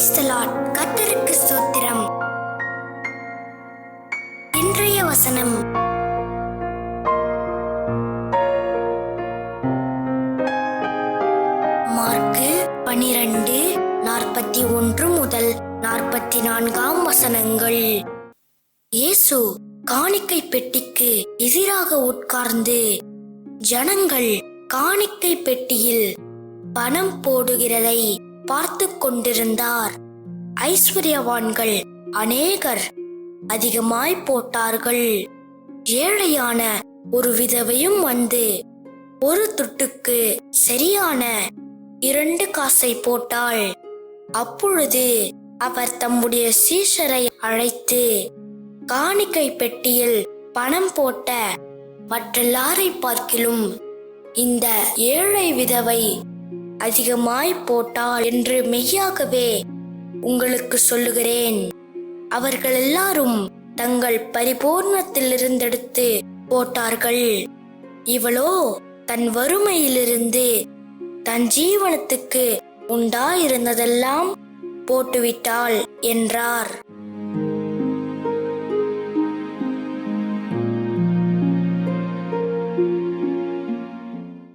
Praise the Lord. கர்த்தருக்கு ஸ்தோத்திரம். இன்றைய வசனம் மார்க்கு 12:41 முதல் 44 வசனங்கள். இயேசு காணிக்கை பெட்டிக்கு எதிராக உட்கார்ந்து ஜனங்கள் காணிக்கை பெட்டியில் பணம் போடுகிறதை பார்த்து கொண்டிருந்தார். ஐஸ்வர்யவான்கள் அநேகர் அதிகமாய் போட்டார்கள். ஏழையான ஒரு விதவையும் வந்து ஒரு துட்டுக்கு சரியான 2 காசை போட்டாள். அப்பொழுது அவர் தம்முடைய சீஷரை அழைத்து, காணிக்கை பெட்டியில் பணம் போட்ட மற்றெல்லாரை பார்க்கிலும் இந்த ஏழை விதவை அதிகமாய் போட்டாள் என்று மெய்யாகவே உங்களுக்கு சொல்லுகிறேன். அவர்கள் எல்லாரும் தங்கள் பரிபூர்ணத்திலிருந்தெடுத்து போட்டார்கள். இவளோ தன் வறுமையிலிருந்து தன் ஜீவனத்துக்கு உண்டாயிருந்ததெல்லாம் போட்டுவிட்டாள் என்றார்.